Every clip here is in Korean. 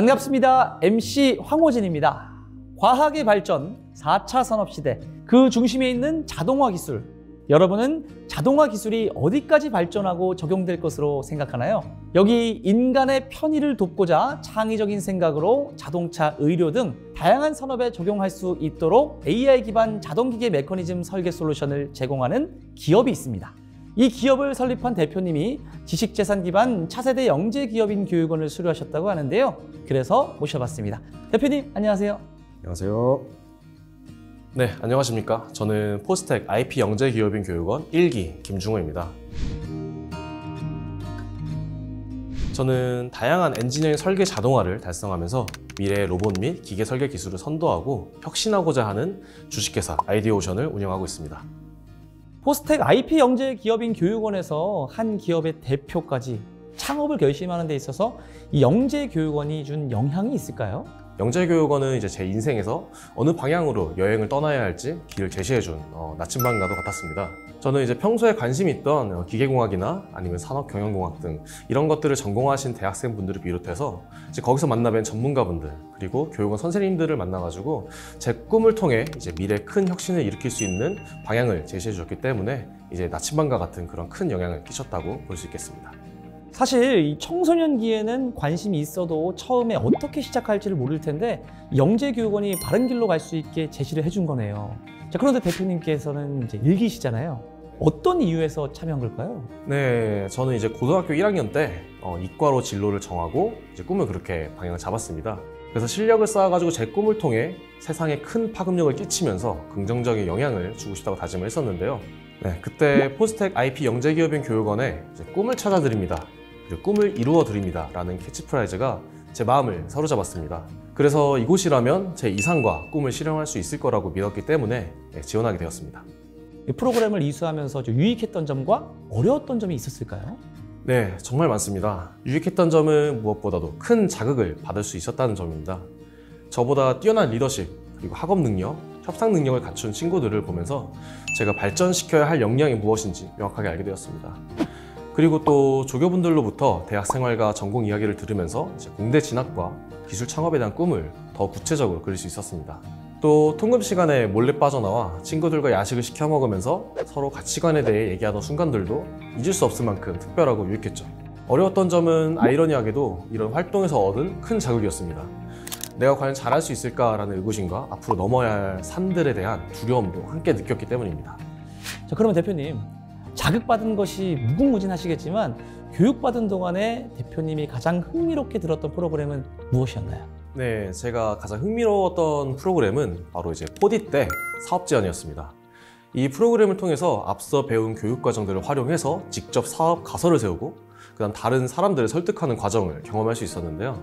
반갑습니다. MC 황호진입니다. 과학의 발전, 4차 산업시대, 그 중심에 있는 자동화 기술. 여러분은 자동화 기술이 어디까지 발전하고 적용될 것으로 생각하나요? 여기 인간의 편의를 돕고자 창의적인 생각으로 자동차, 의료 등 다양한 산업에 적용할 수 있도록 AI 기반 자동기계 메커니즘 설계 솔루션을 제공하는 기업이 있습니다. 이 기업을 설립한 대표님이 지식재산 기반 차세대 영재기업인 교육원을 수료하셨다고 하는데요. 그래서 모셔봤습니다. 대표님, 안녕하세요. 안녕하세요. 네, 안녕하십니까. 저는 포스텍 IP 영재기업인 교육원 1기 김중호입니다. 저는 다양한 엔지니어링 설계 자동화를 달성하면서 미래의 로봇 및 기계 설계 기술을 선도하고 혁신하고자 하는 주식회사 아이디어오션을 운영하고 있습니다. 포스텍 IP 영재기업인 교육원에서 한 기업의 대표까지 창업을 결심하는 데 있어서 이 영재교육원이 준 영향이 있을까요? 영재교육원은 이제 제 인생에서 어느 방향으로 여행을 떠나야 할지 길을 제시해준 나침반과도 같았습니다. 저는 이제 평소에 관심이 있던 기계공학이나 아니면 산업경영공학 등 이런 것들을 전공하신 대학생분들을 비롯해서 이제 거기서 만나뵌 전문가분들 그리고 교육원 선생님들을 만나가지고 제 꿈을 통해 이제 미래의 큰 혁신을 일으킬 수 있는 방향을 제시해 주셨기 때문에 이제 나침반과 같은 그런 큰 영향을 끼쳤다고 볼 수 있겠습니다. 사실 이 청소년기에는 관심이 있어도 처음에 어떻게 시작할지를 모를 텐데 영재교육원이 바른 길로 갈 수 있게 제시를 해준 거네요. 자, 그런데 대표님께서는 이제 1기시잖아요. 어떤 이유에서 참여한 걸까요? 네, 저는 이제 고등학교 1학년 때 이과로 진로를 정하고 이제 꿈을 그렇게 방향을 잡았습니다. 그래서 실력을 쌓아가지고 제 꿈을 통해 세상에 큰 파급력을 끼치면서 긍정적인 영향을 주고 싶다고 다짐을 했었는데요. 네, 그때 포스텍 IP 영재기업인 교육원에 이제 꿈을 찾아드립니다. 꿈을 이루어 드립니다 라는 캐치프라이즈가 제 마음을 사로잡았습니다. 그래서 이곳이라면 제 이상과 꿈을 실현할 수 있을 거라고 믿었기 때문에 지원하게 되었습니다. 이 프로그램을 이수하면서 좀 유익했던 점과 어려웠던 점이 있었을까요? 네, 정말 많습니다. 유익했던 점은 무엇보다도 큰 자극을 받을 수 있었다는 점입니다. 저보다 뛰어난 리더십, 그리고 학업 능력, 협상 능력을 갖춘 친구들을 보면서 제가 발전시켜야 할 역량이 무엇인지 명확하게 알게 되었습니다. 그리고 또 조교분들로부터 대학 생활과 전공 이야기를 들으면서 공대 진학과 기술 창업에 대한 꿈을 더 구체적으로 그릴 수 있었습니다. 또 통금 시간에 몰래 빠져나와 친구들과 야식을 시켜 먹으면서 서로 가치관에 대해 얘기하던 순간들도 잊을 수 없을 만큼 특별하고 유익했죠. 어려웠던 점은 아이러니하게도 이런 활동에서 얻은 큰 자극이었습니다. 내가 과연 잘할 수 있을까라는 의구심과 앞으로 넘어야 할 산들에 대한 두려움도 함께 느꼈기 때문입니다. 자, 그러면 대표님, 자극받은 것이 무궁무진하시겠지만 교육받은 동안에 대표님이 가장 흥미롭게 들었던 프로그램은 무엇이었나요? 네, 제가 가장 흥미로웠던 프로그램은 바로 이제 포디 때 사업 제안이었습니다. 이 프로그램을 통해서 앞서 배운 교육 과정들을 활용해서 직접 사업 가설을 세우고 그다음 다른 사람들을 설득하는 과정을 경험할 수 있었는데요.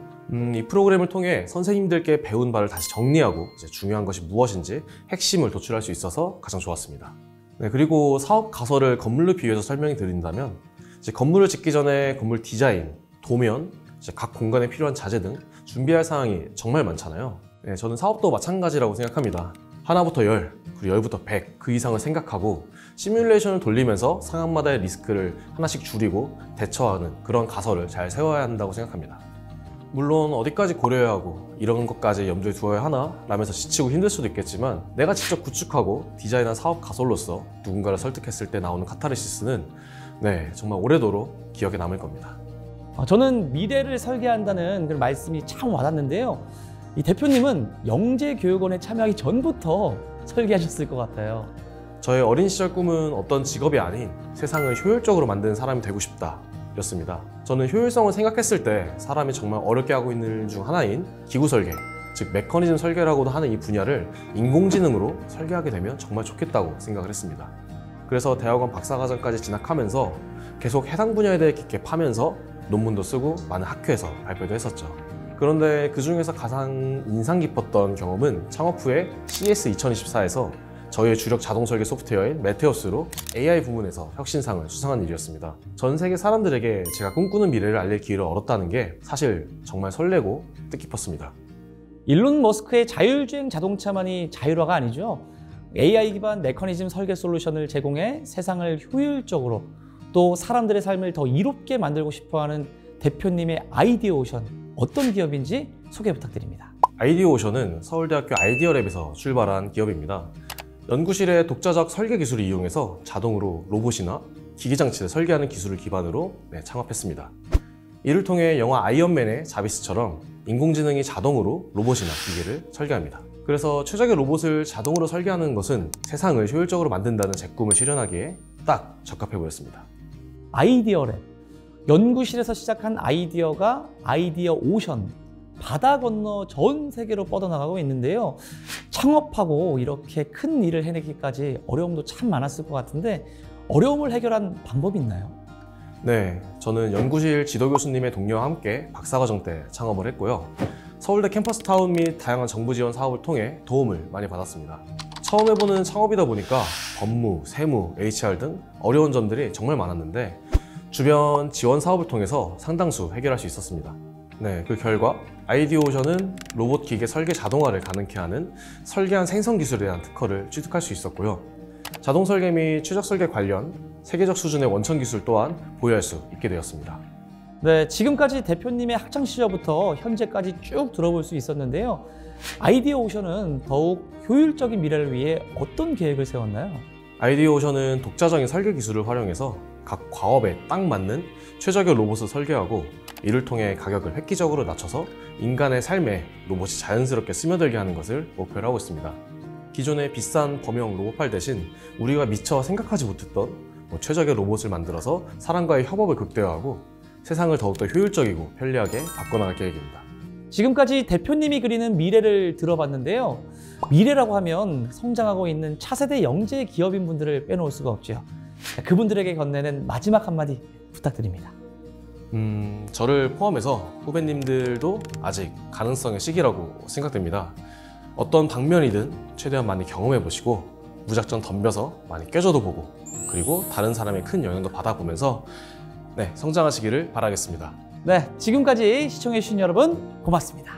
이 프로그램을 통해 선생님들께 배운 바를 다시 정리하고 이제 중요한 것이 무엇인지 핵심을 도출할 수 있어서 가장 좋았습니다. 네, 그리고 사업 가설을 건물로 비유해서 설명해 드린다면 이제 건물을 짓기 전에 건물 디자인, 도면, 이제 각 공간에 필요한 자재 등 준비할 사항이 정말 많잖아요. 네, 저는 사업도 마찬가지라고 생각합니다. 하나부터 10, 그리고 10부터 100, 그 이상을 생각하고 시뮬레이션을 돌리면서 상황마다의 리스크를 하나씩 줄이고 대처하는 그런 가설을 잘 세워야 한다고 생각합니다. 물론 어디까지 고려해야 하고 이런 것까지 염두에 두어야 하나 라면서 지치고 힘들 수도 있겠지만 내가 직접 구축하고 디자인한 사업 가설로서 누군가를 설득했을 때 나오는 카타르시스는 정말 오래도록 기억에 남을 겁니다. 저는 미래를 설계한다는 그런 말씀이 참 와닿는데요. 이 대표님은 영재교육원에 참여하기 전부터 설계하셨을 것 같아요. 저의 어린 시절 꿈은 어떤 직업이 아닌 세상을 효율적으로 만드는 사람이 되고 싶다 였습니다. 저는 효율성을 생각했을 때 사람이 정말 어렵게 하고 있는 일 중 하나인 기구 설계, 즉 메커니즘 설계라고도 하는 이 분야를 인공지능으로 설계하게 되면 정말 좋겠다고 생각을 했습니다. 그래서 대학원 박사과정까지 진학하면서 계속 해당 분야에 대해 깊게 파면서 논문도 쓰고 많은 학회에서 발표도 했었죠. 그런데 그 중에서 가장 인상 깊었던 경험은 창업 후에 CS 2024에서 저희의 주력 자동 설계 소프트웨어인 메테오스로 AI 부문에서 혁신상을 수상한 일이었습니다. 전 세계 사람들에게 제가 꿈꾸는 미래를 알릴 기회를 얻었다는 게 사실 정말 설레고 뜻깊었습니다. 일론 머스크의 자율주행 자동차만이 자율화가 아니죠. AI 기반 메커니즘 설계 솔루션을 제공해 세상을 효율적으로 또 사람들의 삶을 더 이롭게 만들고 싶어하는 대표님의 아이디어오션, 어떤 기업인지 소개 부탁드립니다. 아이디어오션은 서울대학교 아이디어랩에서 출발한 기업입니다. 연구실의 독자적 설계 기술을 이용해서 자동으로 로봇이나 기기장치를 설계하는 기술을 기반으로 창업했습니다. 이를 통해 영화 아이언맨의 자비스처럼 인공지능이 자동으로 로봇이나 기계를 설계합니다. 그래서 최적의 로봇을 자동으로 설계하는 것은 세상을 효율적으로 만든다는 제 꿈을 실현하기에 딱 적합해 보였습니다. 아이디어랩, 연구실에서 시작한 아이디어가 아이디어 오션, 바다 건너 전 세계로 뻗어나가고 있는데요. 창업하고 이렇게 큰 일을 해내기까지 어려움도 참 많았을 것 같은데 어려움을 해결한 방법이 있나요? 네, 저는 연구실 지도 교수님의 동료와 함께 박사과정 때 창업을 했고요. 서울대 캠퍼스타운 및 다양한 정부 지원 사업을 통해 도움을 많이 받았습니다. 처음 해보는 창업이다 보니까 법무, 세무, HR 등 어려운 점들이 정말 많았는데 주변 지원 사업을 통해서 상당수 해결할 수 있었습니다. 네, 그 결과 아이디어오션은 로봇 기계 설계 자동화를 가능케 하는 설계한 생성 기술에 대한 특허를 취득할 수 있었고요. 자동 설계 및 추적 설계 관련 세계적 수준의 원천 기술 또한 보유할 수 있게 되었습니다. 네, 지금까지 대표님의 학창 시절부터 현재까지 쭉 들어볼 수 있었는데요. 아이디어오션은 더욱 효율적인 미래를 위해 어떤 계획을 세웠나요? 아이디어오션은 독자적인 설계 기술을 활용해서 각 과업에 딱 맞는 최적의 로봇을 설계하고 이를 통해 가격을 획기적으로 낮춰서 인간의 삶에 로봇이 자연스럽게 스며들게 하는 것을 목표로 하고 있습니다. 기존의 비싼 범용 로봇팔 대신 우리가 미처 생각하지 못했던 최적의 로봇을 만들어서 사람과의 협업을 극대화하고 세상을 더욱더 효율적이고 편리하게 바꿔나갈 계획입니다. 지금까지 대표님이 그리는 미래를 들어봤는데요. 미래라고 하면 성장하고 있는 차세대 영재 기업인 분들을 빼놓을 수가 없죠. 그분들에게 건네는 마지막 한마디 부탁드립니다. 저를 포함해서 후배님들도 아직 가능성의 시기라고 생각됩니다. 어떤 방면이든 최대한 많이 경험해 보시고 무작정 덤벼서 많이 껴줘도 보고 그리고 다른 사람의 큰 영향도 받아보면서 성장하시기를 바라겠습니다. 네, 지금까지 시청해주신 여러분 고맙습니다.